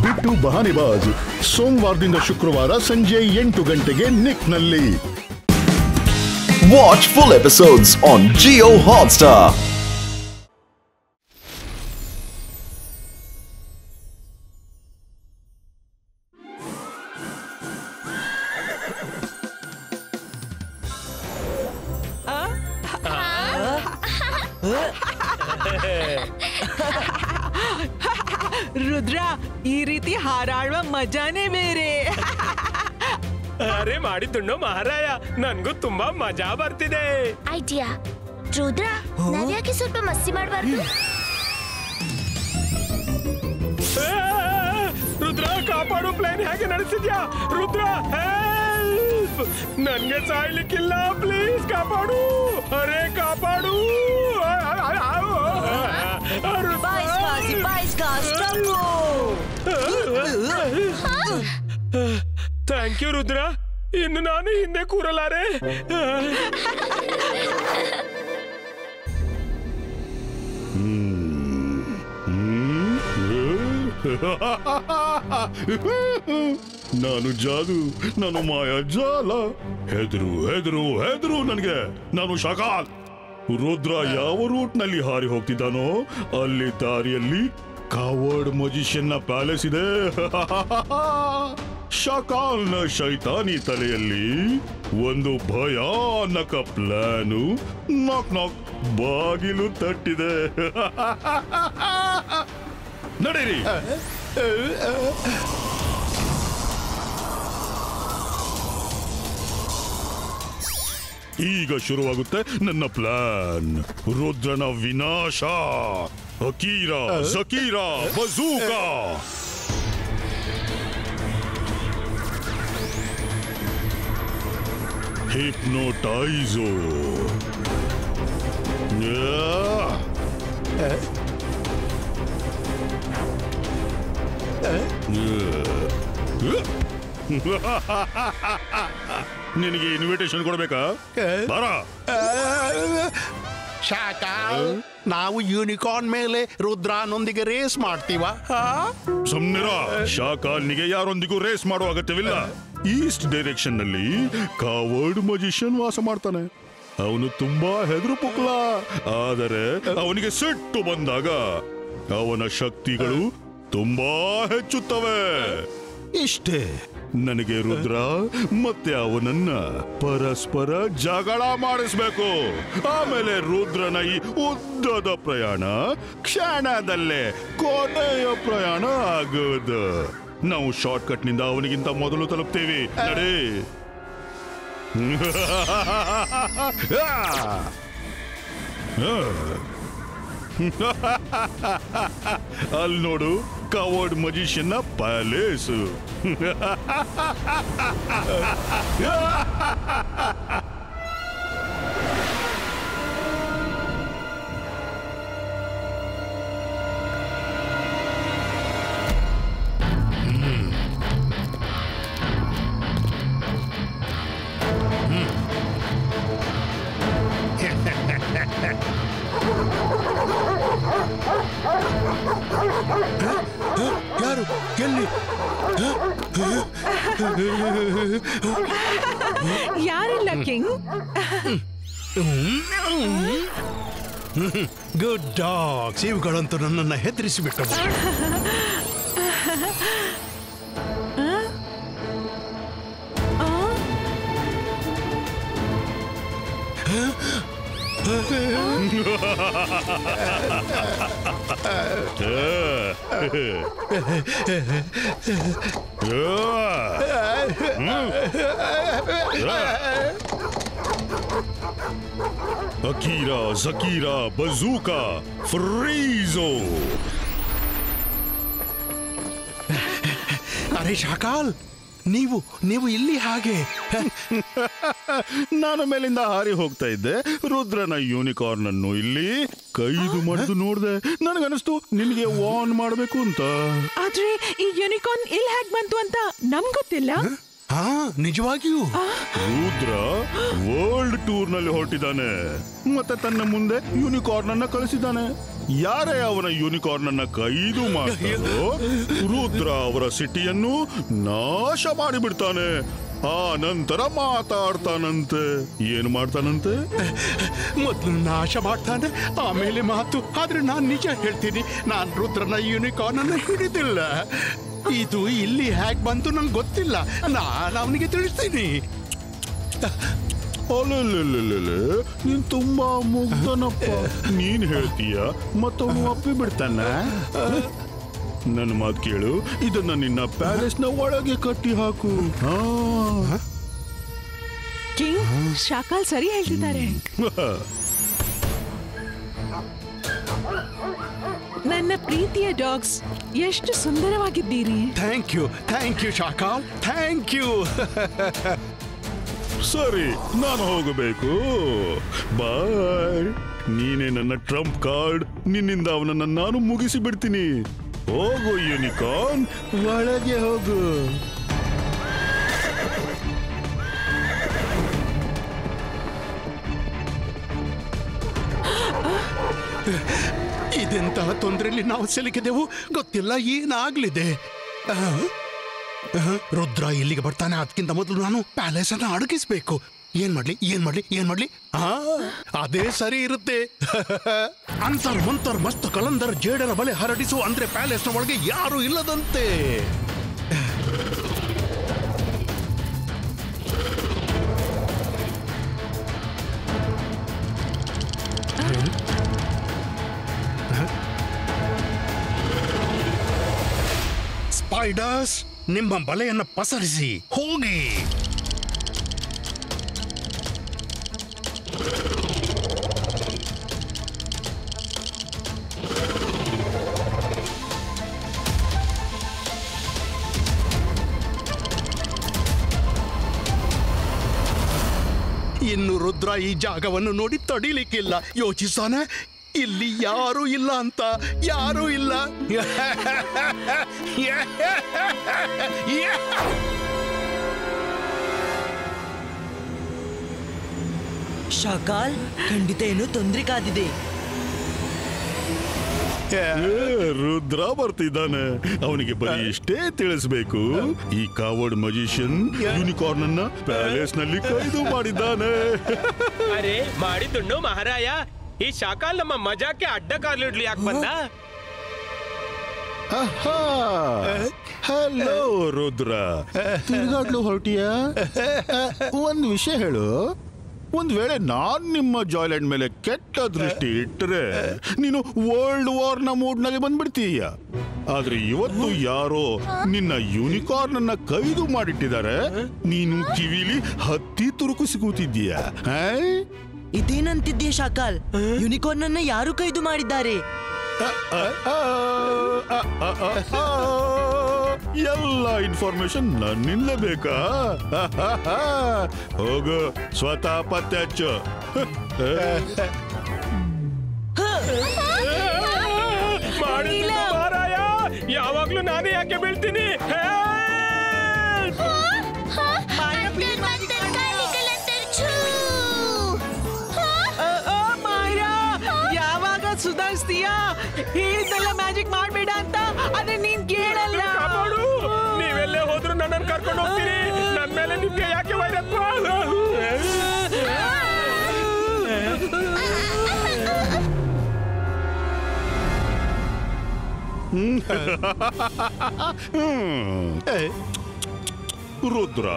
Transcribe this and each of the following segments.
ಬಿಟ್ಟು ಬಹಾನಿಬಾಜ್ ಸೋಮವಾರದಿಂದ ಶುಕ್ರವಾರ ಸಂಜೆ 8 ಗಂಟೆಗೆ ನಿಕ್ನಲ್ಲಿ. Watch full episodes on Jio Hotstar. Rudra, ಈ ರೀತಿ ಹಾರಾಡುವ ಮಜಾನೇ ಬೇರೆ. ಅರೆ ಮಾಡಿದ್ದುಣ್ಣು ಮಹಾರಾಯ, ನನ್ಗೂ ತುಂಬಾ ಮಜಾ ಬರ್ತಿದೆ. ಐಡಿಯಾ ರುದ್ರ, ನಾವ್ಯಾಕೆ ಸ್ವಲ್ಪ ಮಸ್ತಿ ಮಾಡಬಾರ್ದು? ರುದ್ರ ಕಾಪಾಡು, ಪ್ಲೇನ್ ಹೇಗೆ ನಡೆಸಿದ್ಯಾ? ರುದ್ರ ಹೆಲ್ಪ್, ನನ್ಗೆ ಸಾಯ್ಲಿಕ್ಕಿಲ್ಲ, ಪ್ಲೀಸ್ ಕಾಪಾಡು. ಅರೆ ಕಾಪಾಡು. ಥ್ಯಾಂಕ್ ಯು ರುದ್ರ, ಇನ್ನು ನಾನು ಹಿಂದೆ ಕೂರಲಾರೆ. ನಾನು ಜಾದು, ನಾನು ಮಾಯಾ ಜಾಲ. ಹೆದ್ರು ಹೆದ್ರು ಹೆದ್ರು ನನಗೆ. ನಾನು ಶಕಾಲ್. ರುದ್ರ ಯಾವ ರೂಟ್ ನಲ್ಲಿ ಹಾರಿ ಹೋಗ್ತಿದ್ದಾನೋ ಅಲ್ಲಿ ದಾರಿಯಲ್ಲಿ ಕಾವರ್ಡ್ ಮಜಿಷಿಯನ್ ನ ಪ್ಯಾಲೇಸ್ ಇದೆ. ಶಕಾಲ್ನ ಶೈತಾನಿ ತಲೆಯಲ್ಲಿ ಒಂದು ಭಯಾನಕ ಪ್ಲಾನು. ನಾಕ್ ನಾಕ್, ಬಾಗಿಲು ತಟ್ಟಿದೆ. ನಡೀರಿ. ಈಗ ಶುರುವಾಗುತ್ತೆ ನನ್ನ ಪ್ಲಾನ್. ರುದ್ರನ ವಿನಾಶ. ಅಕೀರಾ, ಜಕೀರಾ, ಬಜೂಕಾ. ಹಿಪ್ನೋಟೈಸೋ. ನಿನಗೆ ಇನ್ವಿಟೇಷನ್ ಕೊಡ್ಬೇಕಾ? ಬಾರ. ಶಾಕಾಲ್, ನಾವು ಯೂನಿಕಾರ್ನ್ ಮೇಲೆ ರುದ್ರನೊಂದಿಗೆ ರೇಸ್ ಮಾಡ್ತೀವ? ಸುಮ್ನಿರ. ಶಾಕಾಲ್ನಿಗೆ ಯಾರೊಂದಿಗೂ ರೇಸ್ ಮಾಡುವ ಅಗತ್ಯವಿಲ್ಲ. ಈಸ್ಟ್ ಡೈರೆಕ್ಷನ್ ನಲ್ಲಿ ಕಾವರ್ಡ್ ಮಜಿಷಿಯನ್ ವಾಸ ಮಾಡ್ತಾನೆ. ಅವನು ತುಂಬಾ ಹೆದರು ಪುಕ್ಲ. ಆದರೆ ಅವನಿಗೆ ಸಿಟ್ಟು ಬಂದಾಗ ಅವನ ಶಕ್ತಿಗಳು ತುಂಬಾ ಹೆಚ್ಚುತ್ತವೆ. ಇಷ್ಟೇ. ನನಗೆ ರುದ್ರ ಮತ್ತೆ ಅವನನ್ನ ಪರಸ್ಪರ ಜಗಳ ಮಾಡಿಸ್ಬೇಕು. ಆಮೇಲೆ ರುದ್ರನ ಈ ಉದ್ದದ ಪ್ರಯಾಣ ಕ್ಷಣದಲ್ಲೇ ಕೊನೆಯ ಪ್ರಯಾಣ ಆಗೋದು. ನಾವು ಶಾರ್ಟ್ ಕಟ್ ನಿಂದ ಅವನಿಗಿಂತ ಮೊದಲು ತಲುಪ್ತೇವೆ. ನಡೆ. ಅಲ್ಲಿ ನೋಡು, ಕವರ್ಡ್ ಮಜಿಷಿಯನ್ ಪ್ಯಾಲೇಸ್. ಯಾರು? ಎಲ್ಲಿ? ಯಾರಿಲ್ಲ ಕಿಂಗ್. Good dogs. ಇವುಗಳಂತೂ ನನ್ನನ್ನು ಹೆದರಿಸಿಬಿಟ್ಟವು. ಅಕೀರಾ, ಜಕೀರಾ, ಬಜೂಕಾ, ಫ್ರೀಜೋ. ಅರೆ ಶಾಕಾಲ್, ನೀವು ಇಲ್ಲಿ ಹಾಗೆ? ನಾನು ಮೇಲಿಂದ ಹಾರಿ ಹೋಗ್ತಾ ಇದ್ದೆ. ರುದ್ರನ ಯೂನಿಕಾರ್ನ್ ಅನ್ನು ಇಲ್ಲಿ ಕೈದು ಮಾಡಿದು ನೋಡ್ದೆ. ನನಗನಿಸ್ತು ನಿನಗೆ ವಾರ್ನ್ ಮಾಡಬೇಕು ಅಂತ. ಆದ್ರೆ ಈ ಯೂನಿಕಾರ್ನ್ ಇಲ್ಲಿ ಹೇಗ್ ಬಂತು ಅಂತ ನಮ್ಗ್ ಗೊತ್ತಿಲ್ಲ. ಹಾ, ನಿಜವಾಗಿಯೂ ರುದ್ರ ವರ್ಲ್ಡ್ ಟೂರ್ ನಲ್ಲಿ ಹೊರಟಿದ್ದಾನೆ ಮತ್ತೆ ತನ್ನ ಮುಂದೆ ಯೂನಿಕಾರ್ನ್ ಅನ್ನ ಕಳಿಸಿದ್ದಾನೆ. ಯಾರೇ ಅವನ ಯೂನಿಕಾರ್ನ್ ಅನ್ನ ಕೈದು ಮಾಡ್ತಾರೋ ರುದ್ರ ಅವರ ಸಿಟಿಯನ್ನು ನಾಶ ಮಾಡಿಬಿಡ್ತಾನೆ. ಆ ನಂತರ ಮಾತಾಡ್ತಾನಂತೆ. ಏನು ಮಾಡ್ತಾನಂತೆ? ಮೊದಲು ನಾಶ ಮಾಡ್ತಾನೆ, ಆಮೇಲೆ ಮಾತು. ಆದ್ರೆ ನಾನ್ ನಿಜ ಹೇಳ್ತೀನಿ, ನಾನ್ ರುದ್ರನ ಯೂನಿಕಾರ್ನ್ ಅನ್ನ ಹಿಡಿದಿಲ್ಲ. ಇದು ಇಲ್ಲಿ ಹ್ಯಾಕ್ ಬಂತು ನಂಗೆ ಗೊತ್ತಿಲ್ಲ. ನಾನು ಅವನಿಗೆ ತಿಳಿಸ್ತೀನಿ. ನೀನ್ ತುಂಬಾ ಮುಗ್ಧನಪ್ಪ. ನೀನ್ ಹೇಳ್ತೀಯ ಮತ್ತವನು ಅಪ್ಪಿ ಬಿಡ್ತಾನ. ನನ್ನ ಮಾತು ಕೇಳು, ಇದನ್ನ ನಿನ್ನ ಪ್ಯಾಲೇಸ್ ನ ಒಳಗೆ ಕಟ್ಟಿ ಹಾಕು. ಕಿಂಗ್, ಶಾಕಾಲ್ ಸರಿ ಹೇಳ್ತಿದ್ದಾರೆ. ನನ್ನ ಪ್ರೀತಿಯ ಡಾಗ್ಸ್, ಎಷ್ಟು ಸುಂದರವಾಗಿದ್ದೀರಿ. Thank you Shakaal, thank you. ಸರಿ, ನಾನು ಹೋಗಬೇಕು. ಬಾಯ್. ನೀನೇ ನನ್ನ ಟ್ರಂಪ್ ಕಾರ್ಡ್. ನಿನ್ನಿಂದ ಅವನನ್ನ ನಾನು ಮುಗಿಸಿ ಬಿಡ್ತೀನಿ. ಹೋಗು ಯೂನಿಕಾರ್ನ್, ಒಳಗೆ ಹೋಗು. ಇದೆಂತಹ ತೊಂದರೆಯಲ್ಲಿ ನಾವು ಸಿಲುಕಿದೆವು ಗೊತ್ತಿಲ್ಲ. ಏನಾಗ್ಲಿದೆ? ರುದ್ರ ಇಲ್ಲಿಗೆ ಬರ್ತಾನೆ. ಅದಕ್ಕಿಂತ ಮೊದಲು ನಾನು ಪ್ಯಾಲೇಸ್ ಅನ್ನ ಅಡಗಿಸ್ಬೇಕು. ಏನ್ ಮಾಡ್ಲಿ? ಅದೇ ಸರಿ ಇರುತ್ತೆ. ಅಂತರ್ ಮಂತರ್ ಮಸ್ತ್ ಕಲಂದರ್ ಜೇಡರ ಬಲೆ ಹರಡಿಸು ಅಂದ್ರೆ ಪ್ಯಾಲೇಸ್ ನ ಒಳಗೆ ಯಾರು ಇಲ್ಲದಂತೆ. ಸ್ಪೈಡರ್ಸ್, ನಿಮ್ಮ ಬಲೆಯನ್ನು ಪಸರಿಸಿ ಹೋಗಿ. ಇನ್ನು ರುದ್ರ ಈ ಜಾಗವನ್ನು ನೋಡಿ ತಡಿಲಿಕ್ಕಿಲ್ಲ. ಯೋಚಿಸಾನೆ, ಇಲ್ಲಿ ಯಾರೂ ಇಲ್ಲ ಅಂತ. ಯಾರೂ ಇಲ್ಲ. ಶಾಕಾಲ್, ಖಂಡಿತ ಏನೋ ತೊಂದರೆ ಕಾದಿದೆ. ರುದ್ರ ಬರ್ತಿದ್ದಾನೆ. ಅವನಿಗೆ ಬರೀ ಇಷ್ಟೇ ತಿಳಿಸ್ಬೇಕು, ಈ ಕಾವರ್ಡ್ ಮಜಿಷಿಯನ್ ಯೂನಿಕಾರ್ನ್ ಅನ್ನ ಪ್ಯಾಲೇಸ್ ನಲ್ಲಿ ಕೈದು ಮಾಡಿದ್ದಾನೆ. ಅರೆ ಮಾಡಿದ್ದುಂಡು ಮಹಾರಾಯ. ಈ ಶಾಕಾಲ್ ನಮ್ಮ ಮಜಾಕ್ಕೆ ಅಡ್ಡ ಕಾಲಿಡ್ಲಿ ಯಾಕೆ ಬಂದ? ಹಲೋ ರುದ್ರ, ತಿರುಗಾಡ್ಲು ಹೊರಟಿಯಾ? ಒಂದು ವಿಷಯ ಹೇಳು. ಒಂದ್ ವೇಳೆ ನಾನ್ ನಿಮ್ಮ ಜಾಯ್ಲೆಂಡ್ ಮೇಲೆ ಕೆಟ್ಟ ದೃಷ್ಟಿ ಇಟ್ಟರೆ ನೀನು ವರ್ಲ್ಡ್ ವಾರ್ ನ ಮೂಡ್ ನಲ್ಲಿ ಬಂದ್ಬಿಡ್ತೀಯ. ಆದ್ರೆ ಇವತ್ತು ಯಾರೋ ನಿನ್ನ ಯೂನಿಕಾರ್ನ್ ಅನ್ನ ಕೈದು ಮಾಡಿಟ್ಟಿದ್ದಾರೆ. ನೀನು ಕಿವಿಲಿ ಹತ್ತಿ ತುರುಕು ಸಿಗುತ್ತಿದ್ದೀಯ. ಇದೇನಂತಿದ್ದೀಯ ಶಾಕಾಲ್? ಯೂನಿಕಾರ್ನ್ ಅನ್ನ ಯಾರು ಕೈದು ಮಾಡಿದ್ದಾರೆ? ಎಲ್ಲ ಇನ್ಫಾರ್ಮೇಶನ್ ನನ್ನಿಂದ ಬೇಕಾ? ಹೋಗು, ಸ್ವತಃ ಪತ್ತೆ ಹಚ್ಚು. ಮಹಾರಾಯ, ಯಾವಾಗ್ಲೂ ನಾನೇ ಯಾಕೆ ಬೀಳ್ತೀನಿ? ಸುಧಾರಿಸ್ತೀಯಾ? ಹೇಳಿದ್ದೆಲ್ಲ ಮ್ಯಾಜಿಕ್ ಮಾಡ್ಬೇಡ ಅಂತ, ಆದ್ರೆ ನೀನ್ ಕೇಳಲ್ಲ. ನೀವೆಲ್ಲೇ ಹೋದ್ರು ನನ್ನನ್ನು ಕರ್ಕೊಂಡು ಹೋಗ್ತೀರಿ. ನನ್ನ ಮೇಲೆ ನಿಮ್ಗೆ ಯಾಕೆ ವೈರತ್ವ? ರುದ್ರ,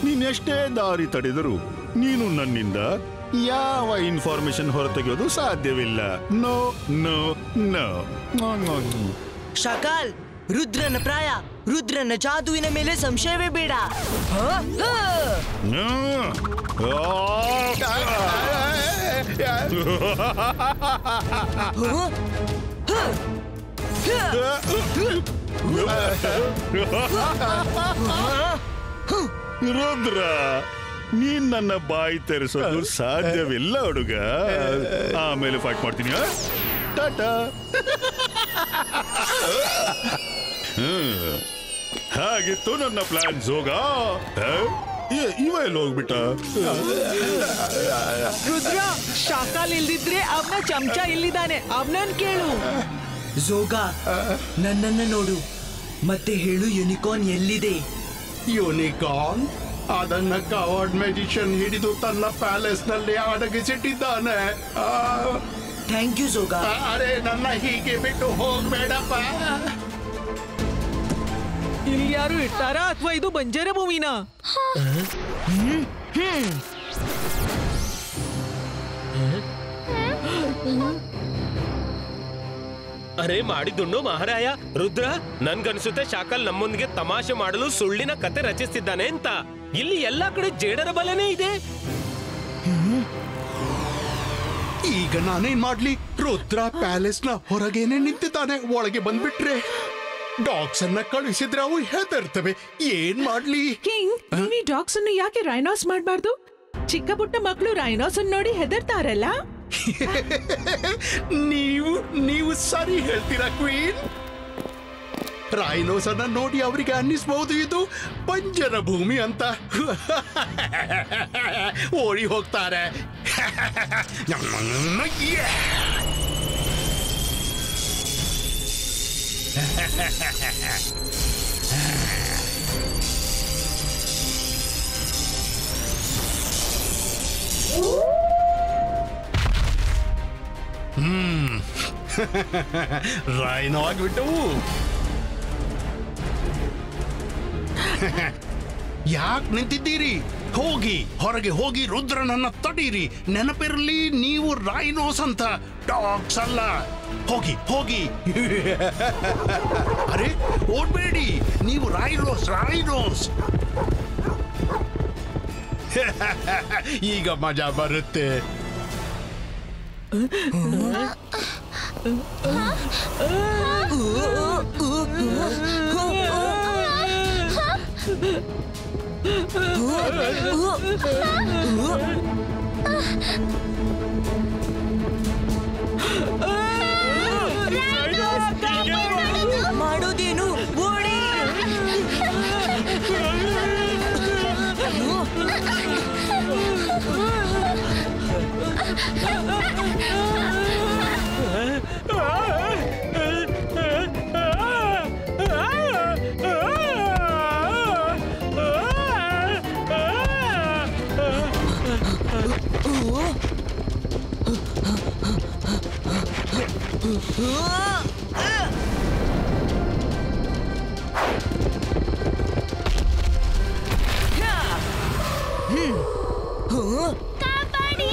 ನೀನೆಷ್ಟೇ ದಾರಿ ತಡೆದರು ನೀನು ನನ್ನಿಂದ ಯಾವ ಇನ್ಫಾರ್ಮೇಶನ್ ಹೊರತೆಗೆಯೋದು ಸಾಧ್ಯವಿಲ್ಲ. No no no. ಶಾಕಾಲ್, ರುದ್ರನ ಪ್ರಾಯ, ರುದ್ರನ ಜಾದುವಿನ ಮೇಲೆ ಸಂಶಯವೇ ಬೇಡ. ರುದ್ರ, ನೀನ್ ನನ್ನ ಬಾಯಿ ತೆರೆಸೋದು ಸಾಧ್ಯವಿಲ್ಲ ಹುಡುಗ. ಆಮೇಲೆ ಫೈಟ್ ಮಾಡ್ತೀನಿ. ಟಾಟಾ. ಹೇಗಿತ್ತು ನನ್ನ ಪ್ಲಾನ್ ಜೋಗ ಇವ ಎಲ್ಲಿ ಹೋಗ್ಬಿಟ್ಟ ರುದ್ರ ಶಾಕಾಲ್ ಇಲ್ದಿದ್ರೆ ಅವನ ಚಮಚ ಇಲ್ಲಿದ್ದಾನೆ ಅವನನ್ ಕೇಳು ಜೋಗ ನನ್ನನ್ನ ನೋಡು ಮತ್ತೆ ಹೇಳು ಯೂನಿಕಾರ್ನ್ ಎಲ್ಲಿದೆ. ಯೂನಿಕಾರ್ನ್ ಅದನ್ನ ಕವರ್ಡ್ ಮೆಜಿಷಿಯನ್ ಹಿಡಿದು ತನ್ನ ಪ್ಯಾಲೇಸ್ ನಲ್ಲಿ ಅಡಗಿಸಿಟ್ಟಿದ್ದಾನೆ. Thank you Jog. ಅರೆ ನನ್ನ ಹೀಗೆ ಬಿಟ್ಟು ಹೋಗ್ಬೇಡಪ್ಪ. ಇಲ್ಲಿ ಯಾರು ಇಟ್ಟಾರಾ ಅಥವಾ ಇದು ಬಂಜರ ಭೂಮಿನಾ? ಅರೆ ಮಾಡಿದುಣ್ಣು ಮಹಾರಾಯ. ರುದ್ರ ನನ್ಗನ್ಸುತ್ತೆ ಶಾಕಲ್ ನಮ್ಮೊಂದಿಗೆ ತಮಾಷೆ ಮಾಡಲು ಸುಳ್ಳಿನ ಕತೆ ರಚಿಸ್ತಿದ್ದಾನೆ ಅಂತ. ಇಲ್ಲಿ ಎಲ್ಲಾ ಕಡೆ ಜೇಡರ ಬಲನೇ ಇದೆ. ಈಗ ನಾನೇನ್ ಮಾಡ್ಲಿ? ರುದ್ರ ಪ್ಯಾಲೇಸ್ ನ ಹೊರಗೇನೆ ನಿಂತಿದ್ದಾನೆ. ಒಳಗೆ ಬಂದ್ಬಿಟ್ರೆ ಡಾಗ್ಸ್ ಅನ್ನ ಕಳುಹಿಸಿದ್ರೆ ಅವು ಹೆದರ್ತವೆ. ಏನ್ ಮಾಡ್ಲಿ? ಕಿಂಗ್, ಈ ಡಾಗ್ಸ್ ಅನ್ನು ಯಾಕೆ ರೈನಾಸ್ ಮಾಡಬಾರ್ದು? ಚಿಕ್ಕ ಪುಟ್ಟ ಮಕ್ಕಳು ರೈನಾಸ್ ಅನ್ನು ನೋಡಿ ಹೆದರ್ತಾರಲ್ಲ. ನೀವು ಸರಿ ಹೇಳ್ತೀರಾ ಕ್ವೀನ್. ರೈನೋಸ್ ಅನ್ನ ನೋಡಿ ಅವರಿಗೆ ಅನ್ನಿಸ್ಬಹುದು ಇದು ಬಂಜರ ಭೂಮಿ ಅಂತ. ಓಡಿ ಹೋಗ್ತಾರೆ. ರೈನೋ ಆಗ್ಬಿಟ್ಟವು. ಯಾಕೆ ನಿಂತಿದ್ದೀರಿ? ಹೋಗಿ ಹೊರಗೆ ಹೋಗಿ ರುದ್ರನನ್ನ ತಡೀರಿ. ನೆನಪಿರಲಿ, ನೀವು ರೈನೋಸ್ ಅಂತ, ಡಾಗ್ಸ್ ಅಲ್ಲ. ಹೋಗಿ ಹೋಗಿ. ಅರೆ ಓಡ್ಬೇಡಿ, ನೀವು ರೈನೋಸ್. ಈಗ ಮಜಾ ಬರುತ್ತೆ. ಮಾಡೋದೇನು? ಓಡಿ. ಕಾಪಾಡಿ.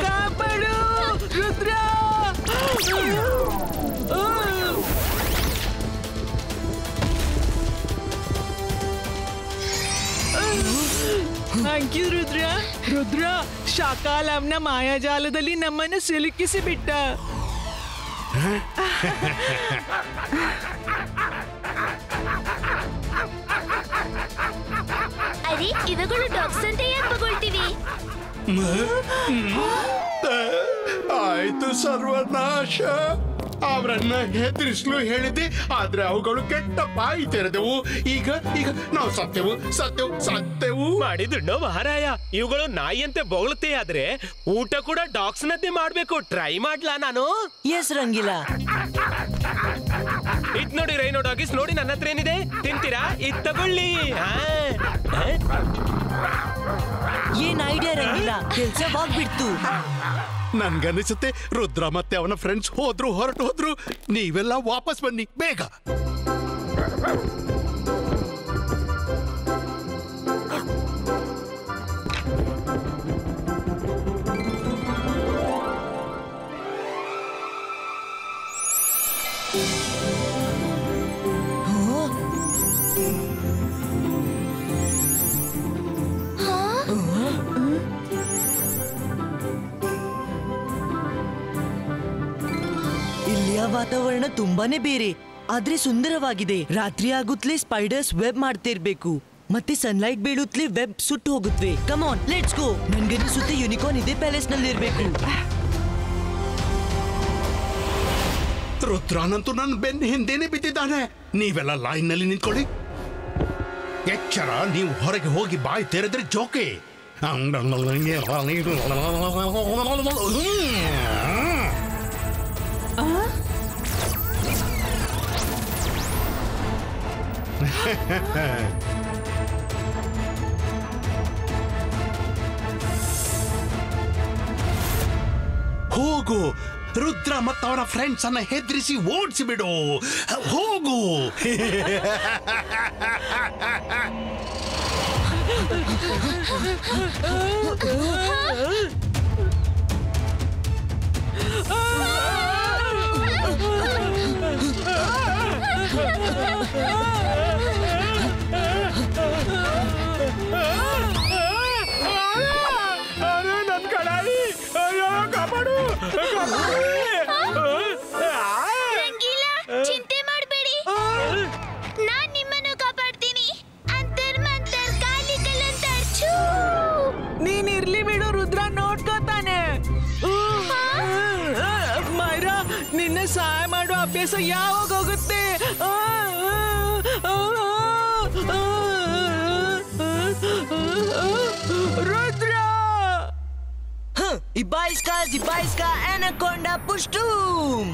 ಕಾಪಾಡು ರುದ್ರ. Thank you Rudra. ಶಾಕಾಲ್ ಅವನ ಮಾಯಾಜಾಲದಲ್ಲಿ ನಮ್ಮನ್ನು ಸಿಲುಕಿಸಿ ಬಿಟ್ಟ. ಅರೆ ಇವುಗಳು ಡಾಗ್ಸ್ ಅಂತ ಯಾಕೆ ಬಗೊಳ್ತೀವಿ? ಆಯ್ತು ಸರ್ವನಾಶ. ಅವರನ್ನ ಹೆದರಿಸಲು ಹೇಳಿದೆ, ಆದ್ರೆ ಅವುಗಳು ಕೆಟ್ಟ ಬಾಯಿ ತೆರೆದವು. ಈಗ ನಾವು ಸತ್ತೆವು. ಮಾಡಿದುಣ್ಣು ಮಹಾರಾಯ. ಇವುಗಳು ನಾಯಿಯಂತೆ ಬೊಗಳುತ್ತೆ, ಆದ್ರೆ ಊಟ ಕೂಡ ಡಾಗ್ಸ್ ನಂತೆ ಮಾಡ್ಬೇಕು. ಟ್ರೈ ಮಾಡ್ಲಾ ನಾನು? ಎಸ್ ರಂಗಿಲ್ಲ. ಇದ್ ನೋಡಿ ರೈನೋ ಡಾಗಿಸ್, ನೋಡಿ ನನ್ನ ಹತ್ರ ಏನಿದೆ, ತಿಂತೀರಾ? ಇದ್ ತಗೊಳ್ಳಿ. ಏನ್ ಐಡಿಯಾ ರಂಗಿಲ್ಲ, ಕೆಲ್ಸವಾಗ್ಬಿಡ್ತು. ನನ್ಗನ್ನಿಸುತ್ತೆ ರುದ್ರ ಮತ್ತೆ ಅವನ ಫ್ರೆಂಡ್ಸ್ ಹೊರಟು ಹೋದ್ರು. ನೀವೆಲ್ಲ ವಾಪಸ್ ಬನ್ನಿ ಬೇಗ. ಇಲ್ಲಿಯ ವಾತಾವರಣ ತುಂಬಾನೇ ಬೇರೆ ಆದ್ರೆ ಸುಂದರವಾಗಿದೆ. ರಾತ್ರಿ ಆಗುತ್ತಲೇ ಸ್ಪೈಡರ್ಸ್ ವೆಬ್ ಮಾಡ್ತಿರ್ಬೇಕು ಮತ್ತೆ ಸನ್ಲೈಟ್ ಬೀಳುತ್ತಲೇ ವೆಬ್ ಸುಟ್ಟು ಹೋಗುತ್ತವೆ. Come on let's go. ನನ್ಗನ್ನಿಸುತ್ತೆ ಯೂನಿಕಾರ್ನ್ ಇದೇ ಪ್ಯಾಲೇಸ್ ನಲ್ಲಿ ಇರ್ಬೇಕು. ರುದ್ರನಂತೂ ನನ್ನ ಬೆನ್ನ ಹಿಂದೆನೆ ಬಿದ್ದಿದ್ದಾನೆ. ನೀವೆಲ್ಲ ಲೈನ್ ನಲ್ಲಿ ನಿಂತ್ಕೊಳ್ಳಿ. ಎಚ್ಚರ, ನೀವು ಹೊರಗೆ ಹೋಗಿ ಬಾಯಿ ತೆರೆದ್ರೆ ಜೋಕೆ. ಹೋಗು, ರುದ್ರ ಮತ್ತವರ ಫ್ರೆಂಡ್ಸ್ ಅನ್ನ ಹೆದರಿಸಿ ಓಡಿಸಿ ಬಿಡು. ಹೋಗು. ರಂಗೀಲಾ, ಚಿಂತೆ ಮಾಡಬೇಡಿ, ನಾನ್ ನಿಮ್ಮನ್ನು ಕಾಪಾಡ್ತೀನಿ. ಅಂತರ್ ಮಂತರ್ ಕಾಲಿ ಕಲಂತರ್ ಛೂ. ನೀನ್ ಇರ್ಲಿ ಬಿಡು, ರುದ್ರ ನೋಡ್ಕೋತಾನೆ. ಮೈರಾ, ನಿನ್ನ ಸಹಾಯ ಮಾಡೋ ಅಭ್ಯಾಸ ಯಾವಾಗ ಹೋಗುತ್ತೆ? Rudra, Ibaiska, Anaconda, Pushtum!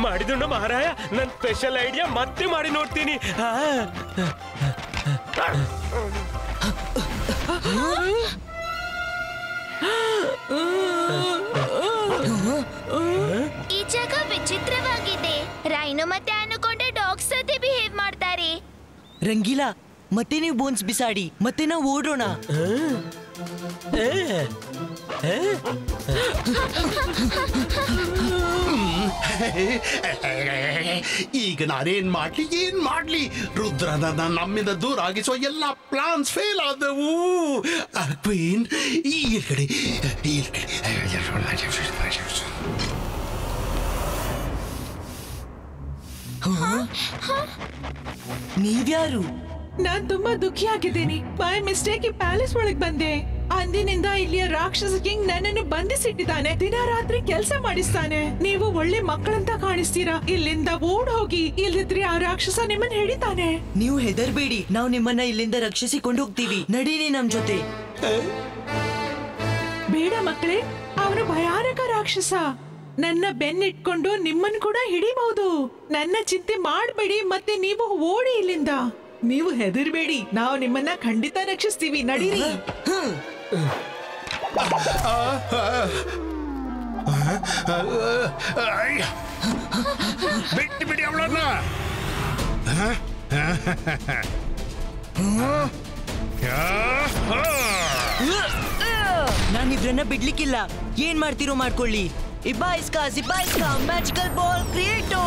ಮಾಡಿದುಂಡ ಮಹಾರಾಯ, ನನ್ನ ಸ್ಪೆಷಲ್ ಐಡಿಯಾ ಮತ್ತೆ ಮಾಡಿ ನೋಡ್ತೀನಿ. ಈ ಜಾಗ ವಿಚಿತ್ರವಾಗಿದೆ. ರೈನೋ ಮತ್ತೆ ಅನಕೊಂಡ ಡಾಗ್ಸ್ ಜೊತೆ ಬಿಹೇವ್ ಮಾಡ್ತಾರೆ. ರಂಗೀಲಾ, ಮತ್ತೆ ನೀವು ಬೋನ್ಸ್ ಬಿಸಾಡಿ, ಮತ್ತೆ ನಾವು ಓಡೋಣ. ಈಗ ನಾನೇನ್ ಮಾಡ್ಲಿ? ರುದ್ರನ ನಮ್ಮಿಂದ ದೂರ ಆಗಿಸುವ ಎಲ್ಲ ಪ್ಲಾನ್ಸ್ ಫೇಲ್ ಆದವು. ಕ್ವೀನ್, ಈ ಕಡೆ ನೀವ್ಯಾರು? ನಾನ್ ತುಂಬಾ ದುಃಖಿಯಾಗಿದ್ದೀನಿ. ಬೈ ಮಿಸ್ಟೇಕ್ ಈ ಪ್ಯಾಲೇಸ್ ಒಳಗ್ ಬಂದೆ. ಅಂದಿನಿಂದ ಇಲ್ಲಿಯ ರಾಕ್ಷಸ ಕಿಂಗ್ ನನ್ನನ್ನು ಬಂಧಿಸಿಟ್ಟಿದ್ದಾನೆ. ದಿನ ರಾತ್ರಿ ಕೆಲಸ ಮಾಡಿಸ್ತಾನೆ. ನೀವು ಒಳ್ಳೆ ಮಕ್ಕಳಂತ ಕಾಣಿಸ್ತೀರಾ. ಇಲ್ಲಿಂದ ಓಡ್ ಹೋಗಿ, ಇಲ್ಲದಿದ್ರೆ ಆ ರಾಕ್ಷಸ ನಿಮ್ಮನ್ನ ಹಿಡಿತಾನೆ. ನೀವು ಹೆದರ್ಬೇಡಿ, ನಾವು ನಿಮ್ಮನ್ನ ಇಲ್ಲಿಂದ ರಕ್ಷಿಸಿಕೊಂಡು ಹೋಗ್ತೀವಿ. ನಡೀರಿ ನಮ್ ಜೊತೆ. ಬೇಡ ಮಕ್ಕಳೇ, ಅವನು ಭಯಾನಕ ರಾಕ್ಷಸ. ನನ್ನ ಬೆನ್ನಿಟ್ಕೊಂಡು ನಿಮ್ಮನ್ ಕೂಡ ಹಿಡಿಬಹುದು. ನನ್ನ ಚಿಂತೆ ಮಾಡಬೇಡಿ, ಮತ್ತೆ ನೀವು ಓಡಿ ಇಲ್ಲಿಂದ. ನೀವು ಹೆದರ್ಬೇಡಿ, ನಾವು ನಿಮ್ಮನ್ನ ಖಂಡಿತ ರಕ್ಷಿಸ್ತೀವಿ. ನಡೀರಿ. ಬಿಡಿ ಅವಳನ್ನ. ನಾನಿವ್ರನ್ನ ಬಿಡ್ಲಿಕ್ಕಿಲ್ಲ. ಏನ್ ಮಾಡ್ತೀರೋ ಮಾಡ್ಕೊಳ್ಳಿ. ಇಬಾಯಿಸ್ಕಾ ಮ್ಯಾಜಿಕಲ್ ಬಾಲ್ ಕ್ರಿಯೇಟೋ.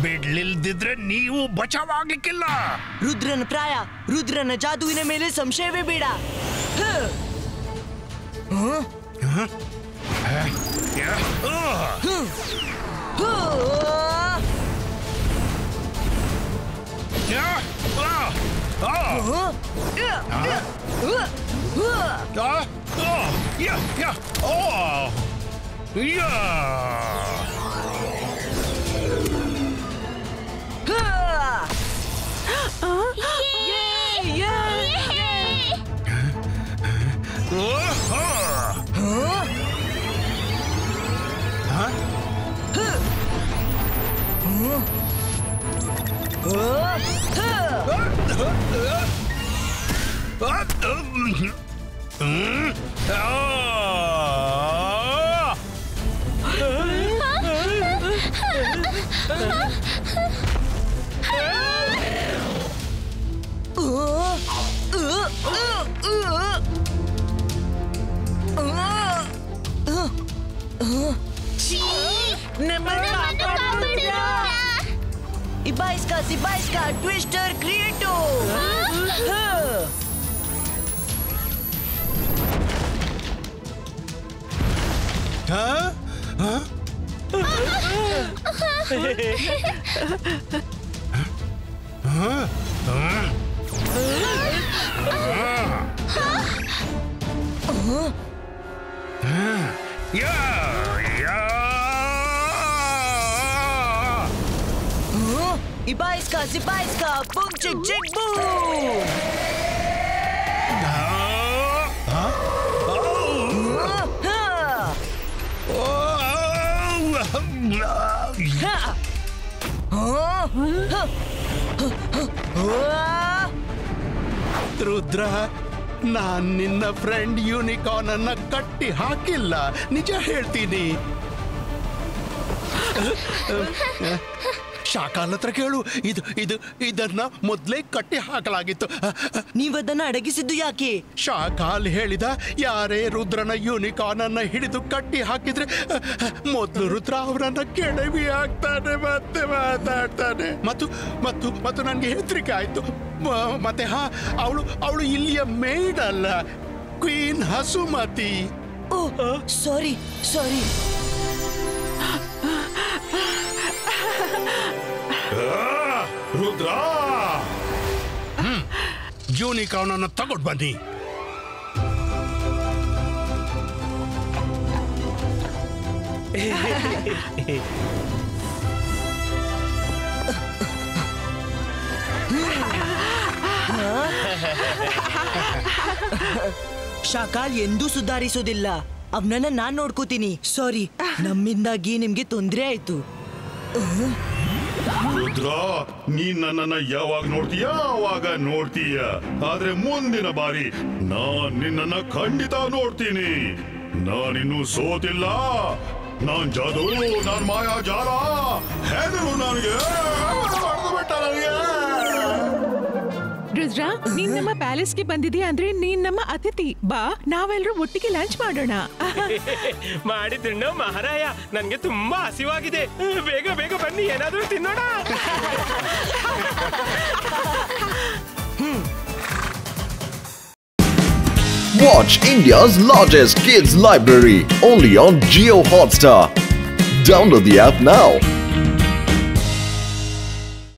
ಬಿಡ್ಲಿಲ್ದಿದ್ರೆ ನೀವು ಬಚಾವಾಗ್ಲಿಕ್ಕಿಲ್ಲ. ರುದ್ರನ ಪ್ರಾಯ, ರುದ್ರನ ಜಾದುವಿನ ಮೇಲೆ ಸಂಶಯವೇ ಬೇಡ. ಸಿಬಾಯಿಸ್ಕಾ ಟ್ವಿಸ್ಟರ್ ಕ್ರಿಯೇಟೋ Ibaiska, Zibaiska, boom, chick, chick, boom! Rudra, ನಾನ್ ನಿನ್ನ ಫ್ರೆಂಡ್ ಯೂನಿಕಾರ್ನ್ ಅನ್ನ ಕಟ್ಟಿ ಹಾಕಿಲ್ಲ, ನಿಜ ಹೇಳ್ತೀನಿ. ಶಾಕಾಲ್ ಹತ್ರ ಕೇಳು, ಇದನ್ನ ಮೊದ್ಲೇ ಕಟ್ಟಿ ಹಾಕಲಾಗಿತ್ತು. ನೀವದನ್ನ ಅಡಗಿಸಿದ್ದು ಯಾಕೆ? ಶಾಕಾಲ್ ಹೇಳಿದ, ಯಾರೇ ರುದ್ರನ ಯೂನಿಕಾರ್ನ್ ಅನ್ನ ಹಿಡಿದು ಕಟ್ಟಿ ಹಾಕಿದ್ರೆ ಮೊದ್ಲು ರುದ್ರ ಅವರನ್ನ ಕೆಡವಿ ಹಾಕ್ತಾನೆ, ಮತ್ತೆ ಮಾತಾಡ್ತಾನೆ. ಮತ್ತು ನನ್ಗೆ ಹೆದರಿಕೆ ಆಯ್ತು. ಮತ್ತೆ ಅವಳು ಇಲ್ಲಿಯ ಮೇಡ್ ಅಲ್ಲ, ಕ್ವೀನ್ ಹಸುಮತಿ. ಸಾರಿ. ರುದ್ರ, ಯೂನಿಕಾರ್ನ್ ಅನ್ನ ತಗೊಂಡು ಬನ್ನಿ. ಶಾಕಾಲ್ ಎಂದೂ ಸುಧಾರಿಸೋದಿಲ್ಲ. ಅವನನ್ನ ನಾನ್ ನೋಡ್ಕೋತೀನಿ. ಸಾರಿ, ನಮ್ಮಿಂದಾಗಿ ನಿಮ್ಗೆ ತೊಂದರೆ ಆಯ್ತು. ರುದ್ರ, ನೀನ್ ನನ್ನನ್ನ ಯಾವಾಗ ನೋಡ್ತೀಯ ಅವಾಗ ನೋಡ್ತೀಯ, ಆದ್ರೆ ಮುಂದಿನ ಬಾರಿ ನಾನ್ ನಿನ್ನನ್ನ ಖಂಡಿತ ನೋಡ್ತೀನಿ. ನಾನಿನ್ನೂ ಸೋತಿಲ್ಲ. ನಾನ್ ಜಾದು, ನಾನ್ ಮಾಯಾ ಜಾಲ. ಹೆದರು ನನಗೆ. ರುದ್ರ, ನೀನ್ ನಮ್ಮ ಪ್ಯಾಲೇಸ್ಗೆ ಬಂದಿದ್ಯಾ ಅಂದ್ರೆ ನೀನ್ ನಮ್ಮ ಅತಿಥಿ. ಬಾ, ನಾವೆಲ್ಲರೂ ಒಟ್ಟಿಗೆ ಲಂಚ್ ಮಾಡೋಣ. ಮಾಡಿದ್ದುಣ್ಣು ಮಹಾರಾಯ, ನನ್ಗೆ ತುಂಬಾ ಹಸಿವಾಗಿದೆ. ಬೇಗ ಬೇಗ ಬನ್ನಿ, ಏನಾದ್ರೂ ತಿನ್ನೋಣ. Watch India's largest kids library only on Jio Hotstar. Download the app now.